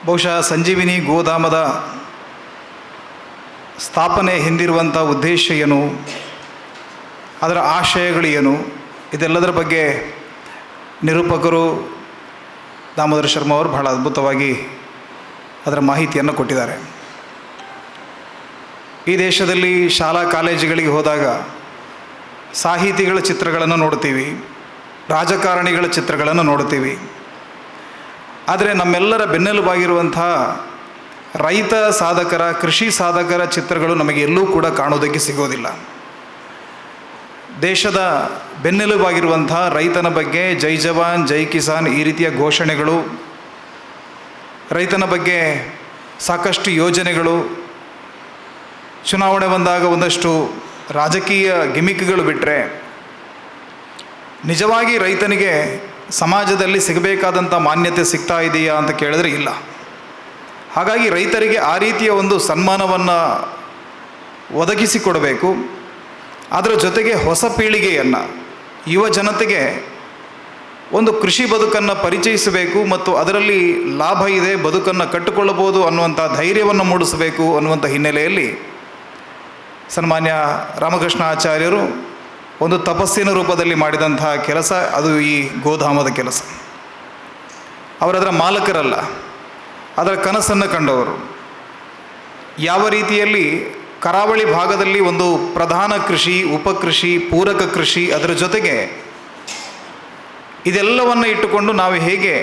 ಬಹುಶಃ ಸಂಜೀವಿನಿ ಗೋಧಾಮದ ಸ್ಥಾಪನೆ ಹಿಂದಿರುವಂಥ ಉದ್ದೇಶ ಏನು, ಅದರ ಆಶಯಗಳು ಏನು, ಇದೆಲ್ಲದರ ಬಗ್ಗೆ ನಿರೂಪಕರು ದಾಮೋದರ ಶರ್ಮ ಅವರು ಬಹಳ ಅದ್ಭುತವಾಗಿ ಅದರ ಮಾಹಿತಿಯನ್ನು ಕೊಟ್ಟಿದ್ದಾರೆ. ಈ ದೇಶದಲ್ಲಿ ಶಾಲಾ ಕಾಲೇಜುಗಳಿಗೆ ಹೋದಾಗ ಸಾಹಿತಿಗಳ ಚಿತ್ರಗಳನ್ನು ನೋಡ್ತೀವಿ, ರಾಜಕಾರಣಿಗಳ ಚಿತ್ರಗಳನ್ನು ನೋಡ್ತೀವಿ. ಆದರೆ ನಮ್ಮೆಲ್ಲರ ಬೆನ್ನೆಲುಬಾಗಿರುವಂಥ ರೈತ ಸಾಧಕರ, ಕೃಷಿ ಸಾಧಕರ ಚಿತ್ರಗಳು ನಮಗೆ ಎಲ್ಲೂ ಕೂಡ ಕಾಣೋದಕ್ಕೆ ಸಿಗೋದಿಲ್ಲ. ದೇಶದ ಬೆನ್ನೆಲುಬಾಗಿರುವಂಥ ರೈತನ ಬಗ್ಗೆ ಜೈ ಜವಾನ್ ಜೈ ಕಿಸಾನ್ ಈ ರೀತಿಯ ಘೋಷಣೆಗಳು, ರೈತನ ಬಗ್ಗೆ ಸಾಕಷ್ಟು ಯೋಜನೆಗಳು, ಚುನಾವಣೆ ಬಂದಾಗ ಒಂದಷ್ಟು ರಾಜಕೀಯ ಗಿಮಿಕ್ಗಳು ಬಿಟ್ಟರೆ ನಿಜವಾಗಿ ರೈತನಿಗೆ ಸಮಾಜದಲ್ಲಿ ಸಿಗಬೇಕಾದಂಥ ಮಾನ್ಯತೆ ಸಿಗ್ತಾ ಇದೆಯಾ ಅಂತ ಕೇಳಿದ್ರೆ ಇಲ್ಲ. ಹಾಗಾಗಿ ರೈತರಿಗೆ ಆ ರೀತಿಯ ಒಂದು ಸನ್ಮಾನವನ್ನು ಒದಗಿಸಿಕೊಡಬೇಕು. ಅದರ ಜೊತೆಗೆ ಹೊಸ ಪೀಳಿಗೆಯನ್ನು, ಯುವ ಜನತೆಗೆ ಒಂದು ಕೃಷಿ ಬದುಕನ್ನು ಪರಿಚಯಿಸಬೇಕು ಮತ್ತು ಅದರಲ್ಲಿ ಲಾಭ ಇದೆ, ಬದುಕನ್ನು ಕಟ್ಟಿಕೊಳ್ಳಬಹುದು ಅನ್ನುವಂಥ ಧೈರ್ಯವನ್ನು ಮೂಡಿಸಬೇಕು ಅನ್ನುವಂಥ ಹಿನ್ನೆಲೆಯಲ್ಲಿ ಸನ್ಮಾನ್ಯ ರಾಮಕೃಷ್ಣ ಆಚಾರ್ಯರು ಒಂದು ತಪಸ್ಸಿನ ರೂಪದಲ್ಲಿ ಮಾಡಿದಂತಹ ಕೆಲಸ ಅದು ಈ ಗೋಧಾಮದ ಕೆಲಸ. ಅವರದರ ಮಾಲಕರಲ್ಲ, ಅದರ ಕನಸನ್ನು ಕಂಡವರು. ಯಾವ ರೀತಿಯಲ್ಲಿ ಕರಾವಳಿ ಭಾಗದಲ್ಲಿ ಒಂದು ಪ್ರಧಾನ ಕೃಷಿ, ಉಪಕೃಷಿ, ಪೂರಕ ಕೃಷಿ, ಅದರ ಜೊತೆಗೆ ಇದೆಲ್ಲವನ್ನು ಇಟ್ಟುಕೊಂಡು ನಾವು ಹೇಗೆ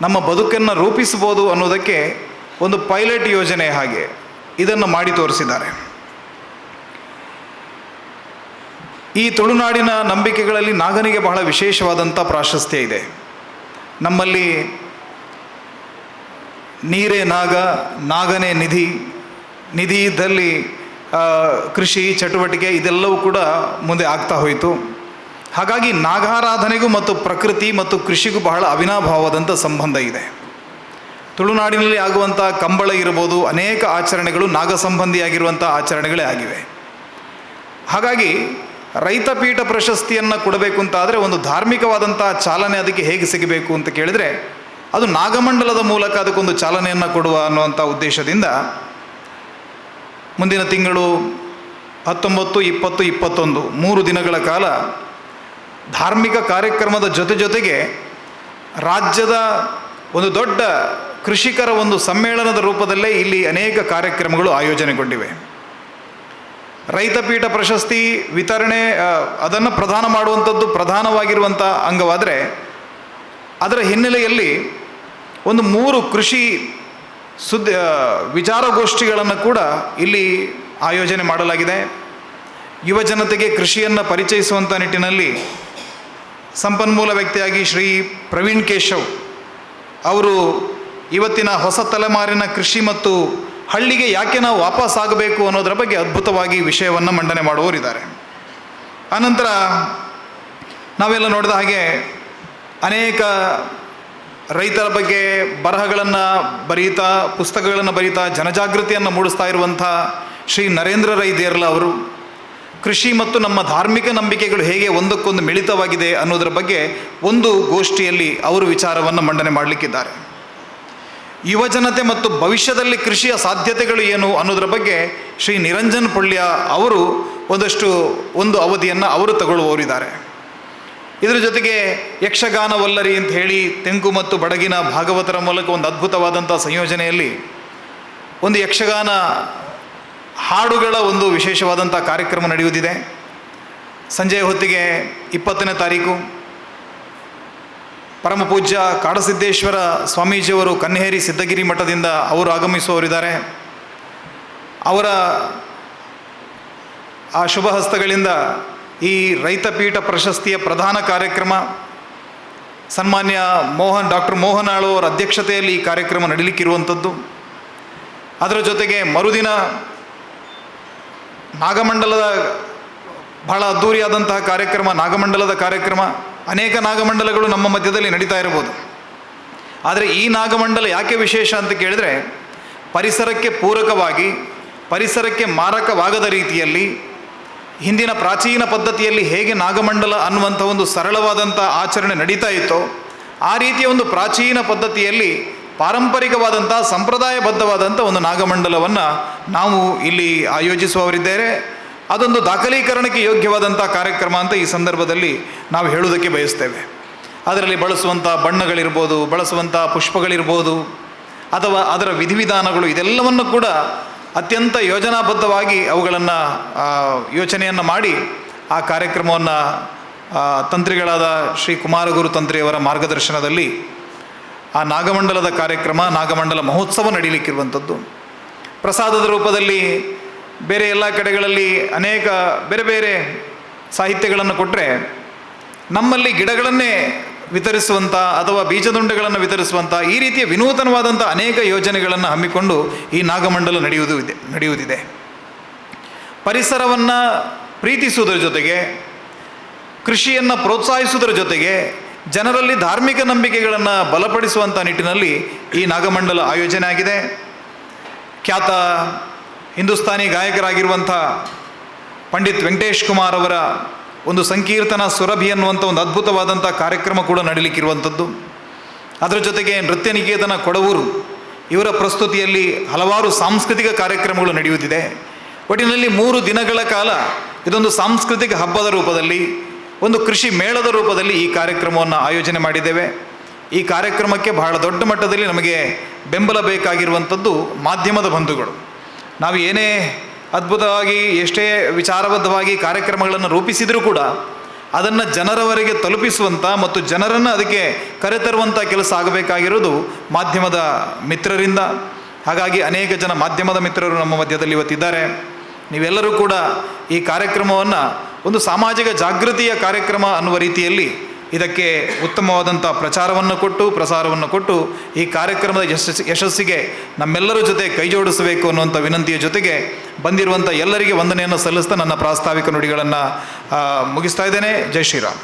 ನಮ್ಮ ಬದುಕನ್ನು ರೂಪಿಸ್ಬೋದು ಅನ್ನೋದಕ್ಕೆ ಒಂದು ಪೈಲಟ್ ಯೋಜನೆ ಹಾಗೆ ಇದನ್ನು ಮಾಡಿ ತೋರಿಸಿದ್ದಾರೆ. ಈ ತುಳುನಾಡಿನ ನಂಬಿಕೆಗಳಲ್ಲಿ ನಾಗನಿಗೆ ಬಹಳ ವಿಶೇಷವಾದಂಥ ಪ್ರಾಶಸ್ತ್ಯ ಇದೆ. ನಮ್ಮಲ್ಲಿ ನೀರೇ ನಾಗ, ನಾಗನೇ ನಿಧಿ, ನಿಧಿ ಇದ್ದಲ್ಲಿ ಕೃಷಿ ಚಟುವಟಿಕೆ ಇದೆಲ್ಲವೂ ಕೂಡ ಮುಂದೆ ಆಗ್ತಾ ಹೋಯಿತು. ಹಾಗಾಗಿ ನಾಗಾರಾಧನೆಗೂ ಮತ್ತು ಪ್ರಕೃತಿ ಮತ್ತು ಕೃಷಿಗೂ ಬಹಳ ಅವಿನಾಭಾವವಾದಂಥ ಸಂಬಂಧ ಇದೆ. ತುಳುನಾಡಿನಲ್ಲಿ ಆಗುವಂಥ ಕಂಬಳ ಇರ್ಬೋದು, ಅನೇಕ ಆಚರಣೆಗಳು ನಾಗ ಸಂಬಂಧಿಯಾಗಿರುವಂಥ ಆಚರಣೆಗಳೇ ಆಗಿವೆ. ಹಾಗಾಗಿ ರೈತಪೀಠ ಪ್ರಶಸ್ತಿಯನ್ನು ಕೊಡಬೇಕು ಅಂತಾದರೆ ಒಂದು ಧಾರ್ಮಿಕವಾದಂಥ ಚಾಲನೆ ಅದಕ್ಕೆ ಹೇಗೆ ಸಿಗಬೇಕು ಅಂತ ಕೇಳಿದರೆ ಅದು ನಾಗಮಂಡಲದ ಮೂಲಕ ಅದಕ್ಕೊಂದು ಚಾಲನೆಯನ್ನು ಕೊಡುವ ಅನ್ನುವಂಥ ಉದ್ದೇಶದಿಂದ ಮುಂದಿನ ತಿಂಗಳು 19, 20, 21 3 ದಿನಗಳ ಕಾಲ ಧಾರ್ಮಿಕ ಕಾರ್ಯಕ್ರಮದ ಜೊತೆಗೆ ರಾಜ್ಯದ ಒಂದು ದೊಡ್ಡ ಕೃಷಿಕರ ಒಂದು ಸಮ್ಮೇಳನದ ರೂಪದಲ್ಲೇ ಇಲ್ಲಿ ಅನೇಕ ಕಾರ್ಯಕ್ರಮಗಳು ಆಯೋಜನೆಗೊಂಡಿವೆ. ರೈತಪೀಠ ಪ್ರಶಸ್ತಿ ವಿತರಣೆ ಅದನ್ನು ಪ್ರದಾನ ಮಾಡುವಂಥದ್ದು ಪ್ರಧಾನವಾಗಿರುವಂಥ ಅಂಗವಾದರೆ ಅದರ ಹಿನ್ನೆಲೆಯಲ್ಲಿ ಒಂದು 3 ಕೃಷಿ ವಿಚಾರಗೋಷ್ಠಿಗಳನ್ನು ಕೂಡ ಇಲ್ಲಿ ಆಯೋಜನೆ ಮಾಡಲಾಗಿದೆ. ಯುವ ಜನತೆಗೆ ಕೃಷಿಯನ್ನು ಪರಿಚಯಿಸುವಂಥ ನಿಟ್ಟಿನಲ್ಲಿ ಸಂಪನ್ಮೂಲ ವ್ಯಕ್ತಿಯಾಗಿ ಶ್ರೀ ಪ್ರವೀಣ್ ಕೇಶವ್ ಅವರು ಇವತ್ತಿನ ಹೊಸ ತಲೆಮಾರಿನ ಕೃಷಿ ಮತ್ತು ಹಳ್ಳಿಗೆ ಯಾಕೆ ನಾವು ವಾಪಸ್ ಆಗಬೇಕು ಅನ್ನೋದರ ಬಗ್ಗೆ ಅದ್ಭುತವಾಗಿ ವಿಷಯವನ್ನು ಮಂಡನೆ ಮಾಡುವವರಿದ್ದಾರೆ. ಆನಂತರ ನಾವೆಲ್ಲ ನೋಡಿದ ಹಾಗೆ ಅನೇಕ ರೈತರ ಬಗ್ಗೆ ಬರಹಗಳನ್ನು ಬರೀತಾ, ಪುಸ್ತಕಗಳನ್ನು ಬರೀತಾ ಜನಜಾಗೃತಿಯನ್ನು ಮೂಡಿಸ್ತಾ ಇರುವಂಥ ಶ್ರೀ ನರೇಂದ್ರ ರೈ ದೇರ್ಲ ಅವರು ಕೃಷಿ ಮತ್ತು ನಮ್ಮ ಧಾರ್ಮಿಕ ನಂಬಿಕೆಗಳು ಹೇಗೆ ಒಂದಕ್ಕೊಂದು ಮಿಳಿತವಾಗಿದೆ ಅನ್ನೋದರ ಬಗ್ಗೆ ಒಂದು ಗೋಷ್ಠಿಯಲ್ಲಿ ಅವರು ವಿಚಾರವನ್ನು ಮಂಡನೆ ಮಾಡಲಿಕ್ಕಿದ್ದಾರೆ. ಯುವ ಜನತೆ ಮತ್ತು ಭವಿಷ್ಯದಲ್ಲಿ ಕೃಷಿಯ ಸಾಧ್ಯತೆಗಳು ಏನು ಅನ್ನೋದರ ಬಗ್ಗೆ ಶ್ರೀ ನಿರಂಜನ್ ಪೊಳ್ಯ ಅವರು ಒಂದು ಅವಧಿಯನ್ನು ಅವರು ತಗೊಳ್ಳುವವರಿದ್ದಾರೆ. ಇದರ ಜೊತೆಗೆ ಯಕ್ಷಗಾನ ವಲ್ಲರಿ ಅಂತ ಹೇಳಿ ತೆಂಕು ಮತ್ತು ಬಡಗಿನ ಭಾಗವತರ ಮೂಲಕ ಒಂದು ಅದ್ಭುತವಾದಂಥ ಸಂಯೋಜನೆಯಲ್ಲಿ ಒಂದು ಯಕ್ಷಗಾನ ಹಾಡುಗಳ ಒಂದು ವಿಶೇಷವಾದಂಥ ಕಾರ್ಯಕ್ರಮ ನಡೆಯುವುದಿದೆ. ಸಂಜೆಯ ಹೊತ್ತಿಗೆ 20ನೇ ತಾರೀಕು ಪರಮ ಪೂಜ್ಯ ಕಾಡಸಿದ್ದೇಶ್ವರ ಸ್ವಾಮೀಜಿಯವರು ಕನ್ನೇರಿ ಸಿದ್ಧಗಿರಿ ಮಠದಿಂದ ಅವರು ಆಗಮಿಸುವವರಿದ್ದಾರೆ. ಅವರ ಆ ಶುಭ ಹಸ್ತಗಳಿಂದ ಈ ರೈತಪೀಠ ಪ್ರಶಸ್ತಿಯ ಪ್ರಧಾನ ಕಾರ್ಯಕ್ರಮ ಸನ್ಮಾನ್ಯ ಡಾಕ್ಟರ್ ಮೋಹನ್ ಆಳು ಅವರ ಅಧ್ಯಕ್ಷತೆಯಲ್ಲಿ ಈ ಕಾರ್ಯಕ್ರಮ ನಡೀಲಿಕ್ಕಿರುವಂಥದ್ದು. ಅದರ ಜೊತೆಗೆ ಮರುದಿನ ನಾಗಮಂಡಲದ ಬಹಳ ಅದ್ಧೂರಿಯಾದಂತಹ ಕಾರ್ಯಕ್ರಮ, ನಾಗಮಂಡಲದ ಕಾರ್ಯಕ್ರಮ. ಅನೇಕ ನಾಗಮಂಡಲಗಳು ನಮ್ಮ ಮಧ್ಯದಲ್ಲಿ ನಡೀತಾ ಇರ್ಬೋದು. ಆದರೆ ಈ ನಾಗಮಂಡಲ ಯಾಕೆ ವಿಶೇಷ ಅಂತ ಕೇಳಿದರೆ ಪರಿಸರಕ್ಕೆ ಪೂರಕವಾಗಿ, ಪರಿಸರಕ್ಕೆ ಮಾರಕವಾಗದ ರೀತಿಯಲ್ಲಿ ಹಿಂದಿನ ಪ್ರಾಚೀನ ಪದ್ಧತಿಯಲ್ಲಿ ಹೇಗೆ ನಾಗಮಂಡಲ ಅನ್ನುವಂಥ ಒಂದು ಸರಳವಾದಂಥ ಆಚರಣೆ ನಡೀತಾ ಇತ್ತೋ ಆ ರೀತಿಯ ಒಂದು ಪ್ರಾಚೀನ ಪದ್ಧತಿಯಲ್ಲಿ ಪಾರಂಪರಿಕವಾದಂಥ ಸಂಪ್ರದಾಯಬದ್ಧವಾದಂಥ ಒಂದು ನಾಗಮಂಡಲವನ್ನು ನಾವು ಇಲ್ಲಿ ಆಯೋಜಿಸುವವರಿದ್ದೇವೆ. ಅದೊಂದು ದಾಖಲೀಕರಣಕ್ಕೆ ಯೋಗ್ಯವಾದಂಥ ಕಾರ್ಯಕ್ರಮ ಅಂತ ಈ ಸಂದರ್ಭದಲ್ಲಿ ನಾವು ಹೇಳುವುದಕ್ಕೆ ಬಯಸ್ತೇವೆ. ಅದರಲ್ಲಿ ಬಳಸುವಂಥ ಬಣ್ಣಗಳಿರ್ಬೋದು, ಬಳಸುವಂಥ ಪುಷ್ಪಗಳಿರ್ಬೋದು, ಅಥವಾ ಅದರ ವಿಧಿವಿಧಾನಗಳು, ಇದೆಲ್ಲವನ್ನು ಕೂಡ ಅತ್ಯಂತ ಯೋಜನಾಬದ್ಧವಾಗಿ ಅವುಗಳನ್ನು ಯೋಚನೆಯನ್ನು ಮಾಡಿ ಆ ಕಾರ್ಯಕ್ರಮವನ್ನು ತಂತ್ರಿಗಳಾದ ಶ್ರೀ ಕುಮಾರಗುರು ತಂತ್ರಿಯವರ ಮಾರ್ಗದರ್ಶನದಲ್ಲಿ ಆ ನಾಗಮಂಡಲದ ಕಾರ್ಯಕ್ರಮ, ನಾಗಮಂಡಲ ಮಹೋತ್ಸವ ನಡೀಲಿಕ್ಕಿರುವಂಥದ್ದು. ಪ್ರಸಾದದ ರೂಪದಲ್ಲಿ ಬೇರೆ ಎಲ್ಲ ಕಡೆಗಳಲ್ಲಿ ಅನೇಕ ಬೇರೆ ಬೇರೆ ಸಾಹಿತ್ಯಗಳನ್ನು ಕೊಟ್ಟರೆ, ನಮ್ಮಲ್ಲಿ ಗಿಡಗಳನ್ನೇ ವಿತರಿಸುವಂಥ ಅಥವಾ ಬೀಜದುಂಡೆಗಳನ್ನು ವಿತರಿಸುವಂಥ ಈ ರೀತಿಯ ವಿನೂತನವಾದಂಥ ಅನೇಕ ಯೋಜನೆಗಳನ್ನು ಹಮ್ಮಿಕೊಂಡು ಈ ನಾಗಮಂಡಲ ನಡೆಯುವುದಿದೆ. ಪರಿಸರವನ್ನು ಪ್ರೀತಿಸುವುದರ ಜೊತೆಗೆ, ಕೃಷಿಯನ್ನು ಪ್ರೋತ್ಸಾಹಿಸುವುದರ ಜೊತೆಗೆ, ಜನರಲ್ಲಿ ಧಾರ್ಮಿಕ ನಂಬಿಕೆಗಳನ್ನು ಬಲಪಡಿಸುವಂಥ ನಿಟ್ಟಿನಲ್ಲಿ ಈ ನಾಗಮಂಡಲ ಆಯೋಜನೆ ಆಗಿದೆ. ಖ್ಯಾತ ಹಿಂದೂಸ್ತಾನಿ ಗಾಯಕರಾಗಿರುವಂಥ ಪಂಡಿತ್ ವೆಂಕಟೇಶ್ ಕುಮಾರ್ ಅವರ ಒಂದು ಸಂಕೀರ್ತನ ಸುರಭಿ ಅನ್ನುವಂಥ ಒಂದು ಅದ್ಭುತವಾದಂಥ ಕಾರ್ಯಕ್ರಮ ಕೂಡ ನಡೀಲಿಕ್ಕಿರುವಂಥದ್ದು. ಅದರ ಜೊತೆಗೆ ನೃತ್ಯ ನಿಕೇತನ ಕೊಡವೂರು ಇವರ ಪ್ರಸ್ತುತಿಯಲ್ಲಿ ಹಲವಾರು ಸಾಂಸ್ಕೃತಿಕ ಕಾರ್ಯಕ್ರಮಗಳು ನಡೆಯುತ್ತಿದೆ. ಒಟ್ಟಿನಲ್ಲಿ 3 ದಿನಗಳ ಕಾಲ ಇದೊಂದು ಸಾಂಸ್ಕೃತಿಕ ಹಬ್ಬದ ರೂಪದಲ್ಲಿ, ಒಂದು ಕೃಷಿ ಮೇಳದ ರೂಪದಲ್ಲಿ ಈ ಕಾರ್ಯಕ್ರಮವನ್ನು ಆಯೋಜನೆ ಮಾಡಿದ್ದೇವೆ. ಈ ಕಾರ್ಯಕ್ರಮಕ್ಕೆ ಬಹಳ ದೊಡ್ಡ ಮಟ್ಟದಲ್ಲಿ ನಮಗೆ ಬೆಂಬಲ ಬೇಕಾಗಿರುವಂಥದ್ದು ಮಾಧ್ಯಮದ ಬಂಧುಗಳು. ನಾವು ಏನೇ ಅದ್ಭುತವಾಗಿ ಎಷ್ಟೇ ವಿಚಾರಬದ್ಧವಾಗಿ ಕಾರ್ಯಕ್ರಮಗಳನ್ನು ರೂಪಿಸಿದರೂ ಕೂಡ ಅದನ್ನು ಜನರವರೆಗೆ ತಲುಪಿಸುವಂಥ ಮತ್ತು ಜನರನ್ನು ಅದಕ್ಕೆ ಕರೆತರುವಂಥ ಕೆಲಸ ಆಗಬೇಕಾಗಿರೋದು ಮಾಧ್ಯಮದ ಮಿತ್ರರಿಂದ. ಹಾಗಾಗಿ ಅನೇಕ ಜನ ಮಾಧ್ಯಮದ ಮಿತ್ರರು ನಮ್ಮ ಮಧ್ಯದಲ್ಲಿ ಇವತ್ತಿದ್ದಾರೆ. ನೀವೆಲ್ಲರೂ ಕೂಡ ಈ ಕಾರ್ಯಕ್ರಮವನ್ನು ಒಂದು ಸಾಮಾಜಿಕ ಜಾಗೃತಿಯ ಕಾರ್ಯಕ್ರಮ ಅನ್ನುವ ರೀತಿಯಲ್ಲಿ ಇದಕ್ಕೆ ಉತ್ತಮವಾದಂಥ ಪ್ರಸಾರವನ್ನು ಕೊಟ್ಟು ಈ ಕಾರ್ಯಕ್ರಮದ ಯಶಸ್ಸಿಗೆ ನಮ್ಮೆಲ್ಲರ ಜೊತೆ ಕೈ ಜೋಡಿಸಬೇಕು ಅನ್ನುವಂಥ ವಿನಂತಿಯ ಜೊತೆಗೆ ಬಂದಿರುವಂಥ ಎಲ್ಲರಿಗೆ ವಂದನೆಯನ್ನು ಸಲ್ಲಿಸ್ತಾ ನನ್ನ ಪ್ರಾಸ್ತಾವಿಕ ನುಡಿಗಳನ್ನು ಮುಗಿಸ್ತಾ ಇದ್ದೇನೆ. ಜೈ ಶ್ರೀರಾಮ್.